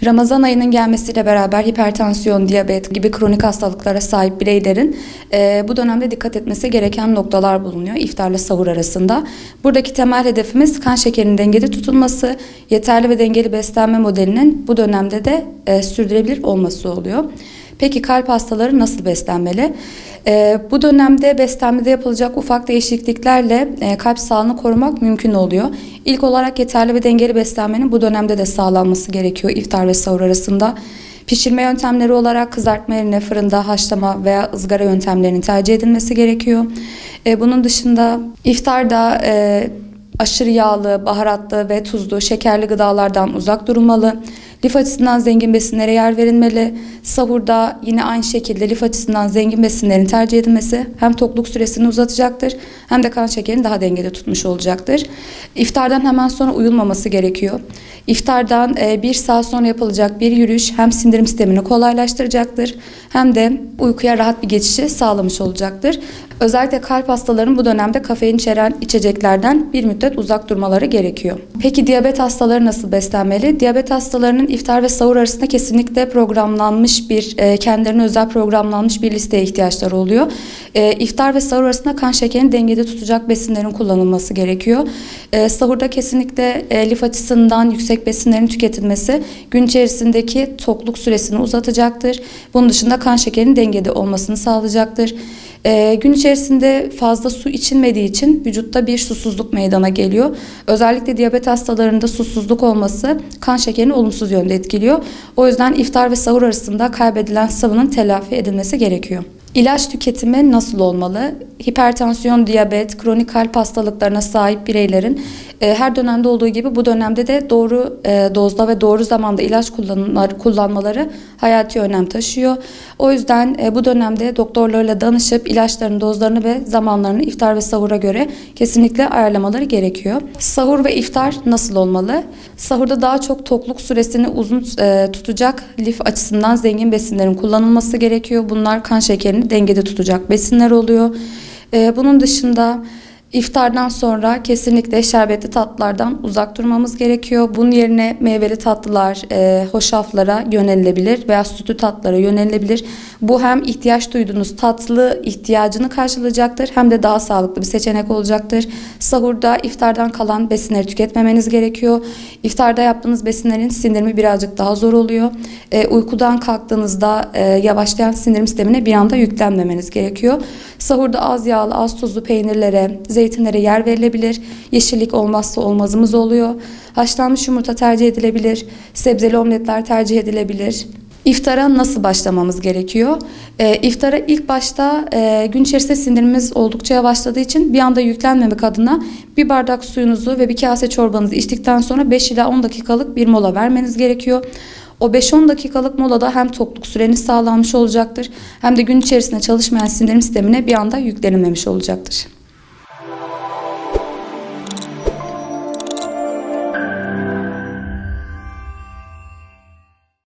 Ramazan ayının gelmesiyle beraber hipertansiyon, diyabet gibi kronik hastalıklara sahip bireylerin bu dönemde dikkat etmesi gereken noktalar bulunuyor iftarla sahur arasında. Buradaki temel hedefimiz kan şekerinin dengede tutulması, yeterli ve dengeli beslenme modelinin bu dönemde de sürdürülebilir olması oluyor. Peki kalp hastaları nasıl beslenmeli? Bu dönemde beslenmede yapılacak ufak değişikliklerle kalp sağlığını korumak mümkün oluyor. İlk olarak yeterli ve dengeli beslenmenin bu dönemde de sağlanması gerekiyor iftar ve sahur arasında. Pişirme yöntemleri olarak kızartma yerine fırında, haşlama veya ızgara yöntemlerinin tercih edilmesi gerekiyor. Bunun dışında iftarda aşırı yağlı, baharatlı ve tuzlu, şekerli gıdalardan uzak durulmalı. Lif açısından zengin besinlere yer verilmeli. Sahurda yine aynı şekilde lif açısından zengin besinlerin tercih edilmesi hem tokluk süresini uzatacaktır hem de kan şekerini daha dengede tutmuş olacaktır. İftardan hemen sonra uyulmaması gerekiyor. İftardan 1 saat sonra yapılacak bir yürüyüş hem sindirim sistemini kolaylaştıracaktır hem de uykuya rahat bir geçişi sağlamış olacaktır. Özellikle kalp hastalarının bu dönemde kafein içeren içeceklerden bir müddet uzak durmaları gerekiyor. Peki diyabet hastaları nasıl beslenmeli? Diyabet hastalarının iftar ve sahur arasında kesinlikle programlanmış kendilerine özel programlanmış bir listeye ihtiyaçları oluyor. İftar ve sahur arasında kan şekerini dengede tutacak besinlerin kullanılması gerekiyor. Sahurda kesinlikle lif açısından yüksek besinlerin tüketilmesi gün içerisindeki tokluk süresini uzatacaktır. Bunun dışında kan şekerinin dengede olmasını sağlayacaktır. Gün içerisinde fazla su içilmediği için vücutta bir susuzluk meydana geliyor. Özellikle diyabet hastalarında susuzluk olması kan şekerini olumsuz yönde etkiliyor. O yüzden iftar ve sahur arasında kaybedilen sıvının telafi edilmesi gerekiyor. İlaç tüketimi nasıl olmalı? Hipertansiyon, diyabet, kronik kalp hastalıklarına sahip bireylerin her dönemde olduğu gibi bu dönemde de doğru dozda ve doğru zamanda ilaç kullanmaları hayati önem taşıyor. O yüzden bu dönemde doktorlarla danışıp ilaçların dozlarını ve zamanlarını iftar ve sahura göre kesinlikle ayarlamaları gerekiyor. Sahur ve iftar nasıl olmalı? Sahurda daha çok tokluk süresini uzun tutacak lif açısından zengin besinlerin kullanılması gerekiyor. Bunlar kan şekerini dengede tutacak besinler oluyor. Bunun dışında iftardan sonra kesinlikle şerbetli tatlılardan uzak durmamız gerekiyor. Bunun yerine meyveli tatlılar, hoşaflara yönelilebilir veya sütlü tatlılara yönelilebilir. Bu hem ihtiyaç duyduğunuz tatlı ihtiyacını karşılayacaktır hem de daha sağlıklı bir seçenek olacaktır. Sahurda iftardan kalan besinleri tüketmemeniz gerekiyor. İftarda yaptığınız besinlerin sindirimi birazcık daha zor oluyor. Uykudan kalktığınızda yavaşlayan sindirim sistemine bir anda yüklenmemeniz gerekiyor. Sahurda az yağlı, az tuzlu peynirlere, zeytinlere yer verilebilir. Yeşillik olmazsa olmazımız oluyor. Haşlanmış yumurta tercih edilebilir. Sebzeli omletler tercih edilebilir. İftara nasıl başlamamız gerekiyor? İftara ilk başta gün içerisinde sindirimimiz oldukça yavaşladığı için bir anda yüklenmemek adına bir bardak suyunuzu ve bir kase çorbanızı içtikten sonra 5 ila 10 dakikalık bir mola vermeniz gerekiyor. O 5-10 dakikalık molada hem tokluk süreniz sağlanmış olacaktır hem de gün içerisinde çalışmayan sindirim sistemine bir anda yüklenilmemiş olacaktır.